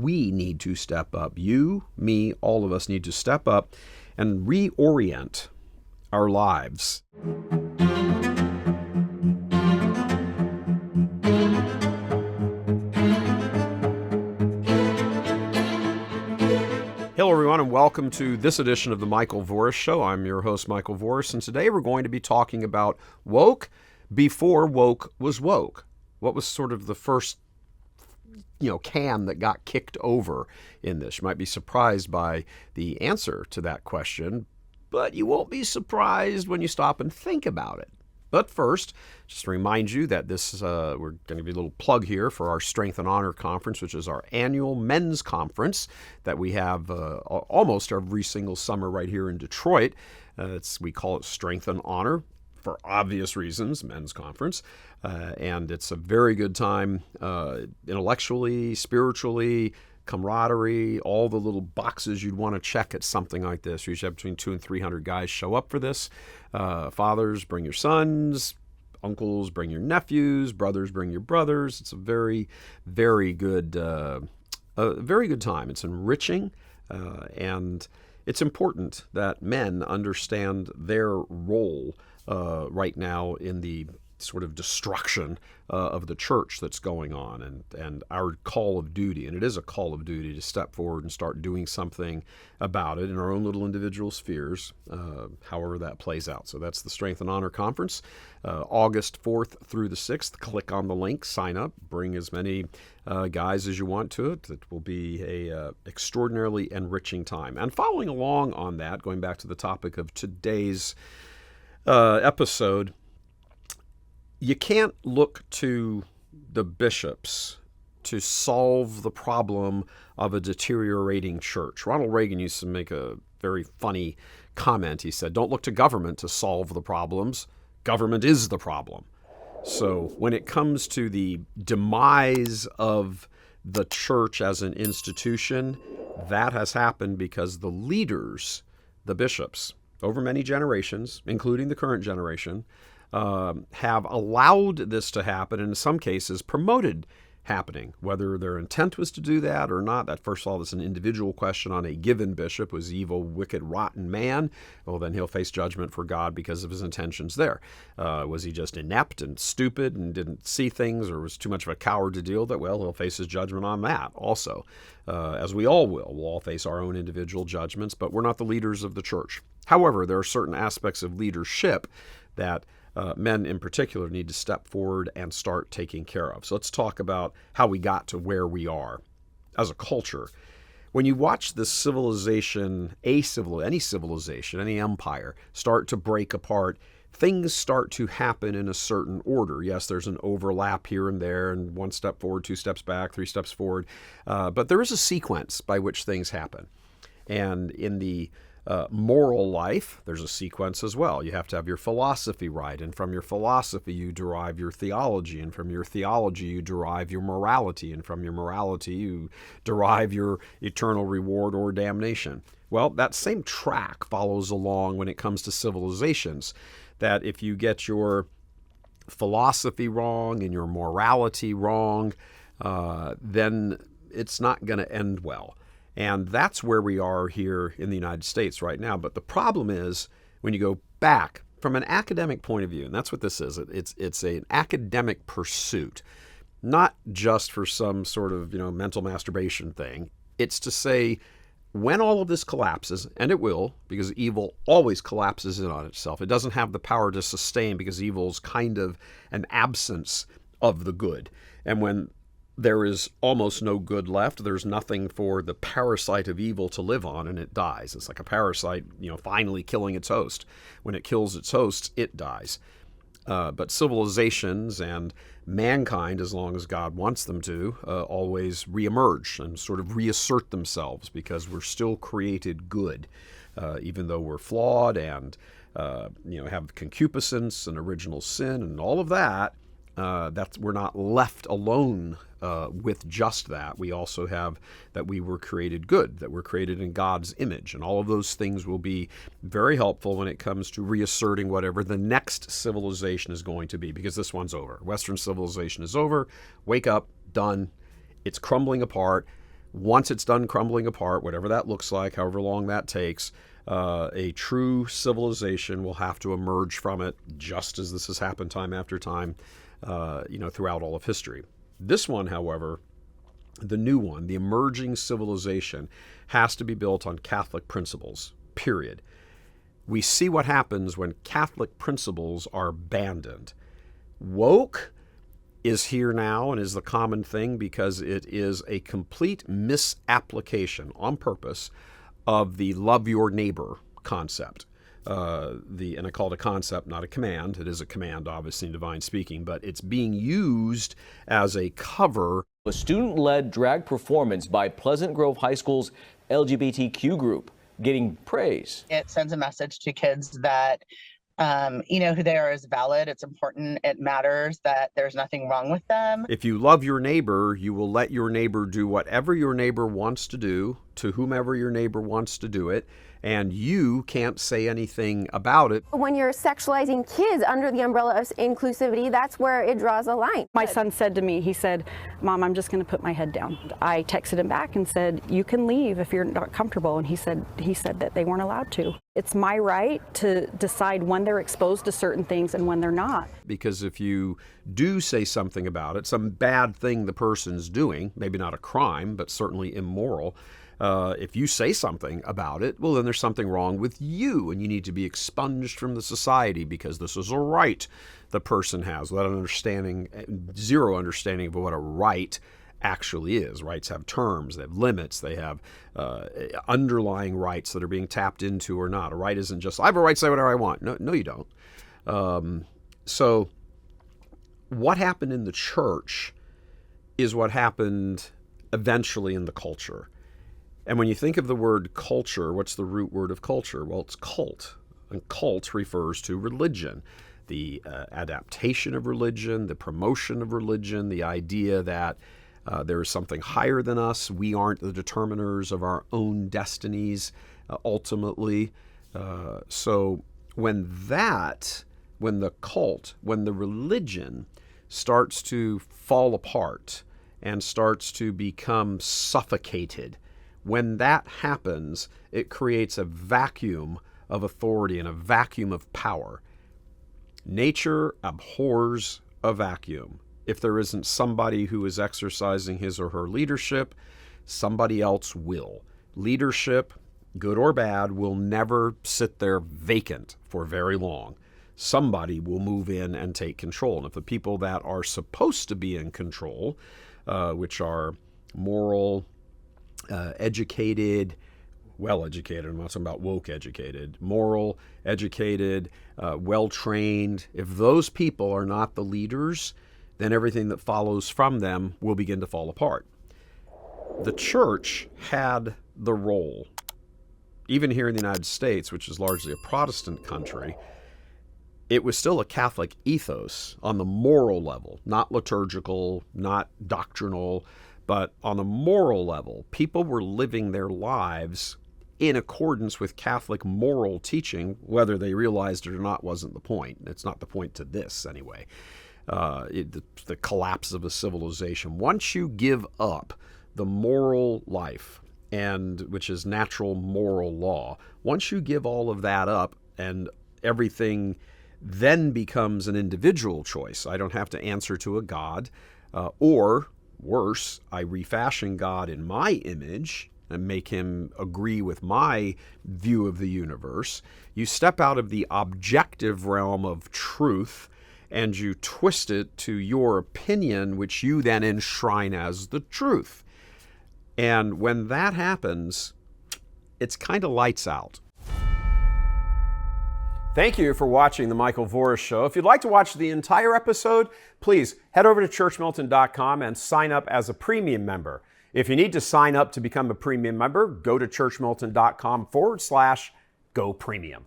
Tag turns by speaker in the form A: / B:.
A: we need to step up. You, me, all of us need to step up and reorient our lives. Hello, everyone, and welcome to this edition of the Michael Voris Show. I'm your host, Michael Voris, and today we're going to be talking about woke before woke was woke. What was sort of the first, can that got kicked over in this? You might be surprised by the answer to that question, but you won't be surprised when you stop and think about it. But first, just to remind you that we're going to be a little plug here for our Strength and Honor Conference, which is our annual men's conference that we have almost every single summer right here in Detroit. We call it Strength and Honor for obvious reasons, men's conference. And it's a very good time intellectually, spiritually, camaraderie, all the little boxes you'd want to check at something like this. We usually have between 200 and 300 guys show up for this. Fathers, bring your sons. Uncles, bring your nephews. Brothers, bring your brothers. It's a very, very good time. It's enriching, and it's important that men understand their role right now in the sort of destruction of the church that's going on, and our call of duty, and it is a call of duty to step forward and start doing something about it in our own little individual spheres, however that plays out. So that's the Strength and Honor Conference, August 4th through the 6th. Click on the link, sign up, bring as many guys as you want to it. It will be a extraordinarily enriching time. And following along on that, going back to the topic of today's episode, you can't look to the bishops to solve the problem of a deteriorating church. Ronald Reagan used to make a very funny comment. He said, "Don't look to government to solve the problems. Government is the problem." So when it comes to the demise of the church as an institution, that has happened because the leaders, the bishops, over many generations, including the current generation, have allowed this to happen, and in some cases promoted happening. Whether their intent was to do that or not, that first of all, that's an individual question on a given bishop. Was he evil, wicked, rotten man? Well, then he'll face judgment for God because of his intentions there. Was he just inept and stupid and didn't see things, or was too much of a coward to deal with it? Well, he'll face his judgment on that also, as we all will. We'll all face our own individual judgments, but we're not the leaders of the church. However, there are certain aspects of leadership that men in particular need to step forward and start taking care of. So let's talk about how we got to where we are as a culture. When you watch this civilization, any civilization, any empire, start to break apart, things start to happen in a certain order. Yes, there's an overlap here and there, and one step forward, two steps back, three steps forward, but there is a sequence by which things happen. And in the moral life, there's a sequence as well. You have to have your philosophy right, and from your philosophy you derive your theology, and from your theology you derive your morality, and from your morality you derive your eternal reward or damnation. Well, that same track follows along when it comes to civilizations, that if you get your philosophy wrong and your morality wrong, then it's not going to end well. And that's where we are here in the United States right now. But the problem is when you go back from an academic point of view, and that's what this is. It's an academic pursuit, not just for some sort of mental masturbation thing. It's to say when all of this collapses, and it will, because evil always collapses in on itself. It doesn't have the power to sustain because evil is kind of an absence of the good. And when there is almost no good left, there's nothing for the parasite of evil to live on, and it dies. It's like a parasite, finally killing its host. When it kills its host, it dies. But civilizations and mankind, as long as God wants them to, always reemerge and sort of reassert themselves because we're still created good, even though we're flawed and have concupiscence and original sin and all of that. We're not left alone with just that. We also have that we were created good, that we're created in God's image. And all of those things will be very helpful when it comes to reasserting whatever the next civilization is going to be, because this one's over. Western civilization is over. Wake up, done. It's crumbling apart. once it's done crumbling apart, whatever that looks like, however long that takes, a true civilization will have to emerge from it, just as this has happened time after time, throughout all of history. This one, however, the new one, the emerging civilization, has to be built on Catholic principles, period. We see what happens when Catholic principles are abandoned. Woke is here now and is the common thing because it is a complete misapplication on purpose of the love your neighbor concept. And I call it a concept, not a command. It is a command, obviously, in divine speaking, but it's being used as a cover.
B: A student-led drag performance by Pleasant Grove High School's LGBTQ group getting praise.
C: It sends a message to kids that who they are is valid. It's important. It matters that there's nothing wrong with them.
A: If you love your neighbor, you will let your neighbor do whatever your neighbor wants to do to whomever your neighbor wants to do it, and you can't say anything about it.
D: When you're sexualizing kids under the umbrella of inclusivity, that's where it draws a line.
E: My son said to me, he said, "Mom, I'm just going to put my head down." I texted him back and said, "You can leave if you're not comfortable." And he said that they weren't allowed to. It's my right to decide when they're exposed to certain things and when they're not.
A: Because if you do say something about it, some bad thing the person's doing, maybe not a crime, but certainly immoral, if you say something about it, well, then there's something wrong with you, and you need to be expunged from the society because this is a right the person has, without zero understanding of what a right actually is. Rights have terms, they have limits, they have underlying rights that are being tapped into or not. A right isn't just, I have a right to say whatever I want. No, you don't. So what happened in the church is what happened eventually in the culture. And when you think of the word culture, what's the root word of culture? Well, it's cult. And cult refers to religion, the adaptation of religion, the promotion of religion, the idea that there is something higher than us. We aren't the determiners of our own destinies, ultimately. So when the religion starts to fall apart and starts to become suffocated, when that happens, it creates a vacuum of authority and a vacuum of power. Nature abhors a vacuum. If there isn't somebody who is exercising his or her leadership, somebody else will. Leadership, good or bad, will never sit there vacant for very long. Somebody will move in and take control. And if the people that are supposed to be in control, which are moral, educated, well-educated, I'm not talking about woke educated, moral, educated, well-trained, if those people are not the leaders, then everything that follows from them will begin to fall apart. The church had the role, even here in the United States, which is largely a Protestant country, it was still a Catholic ethos on the moral level, not liturgical, not doctrinal, but on a moral level. People were living their lives in accordance with Catholic moral teaching. Whether they realized it or not wasn't the point. It's not the point to this, anyway. The collapse of a civilization. Once you give up the moral life, and which is natural moral law, once you give all of that up and everything then becomes an individual choice. I don't have to answer to a God, or worse, I refashion God in my image and make him agree with my view of the universe. You step out of the objective realm of truth and you twist it to your opinion, which you then enshrine as the truth. And when that happens, it's kind of lights out. Thank you for watching The Michael Voris Show. If you'd like to watch the entire episode, please head over to churchmilitant.com and sign up as a premium member. If you need to sign up to become a premium member, go to churchmilitant.com/go premium.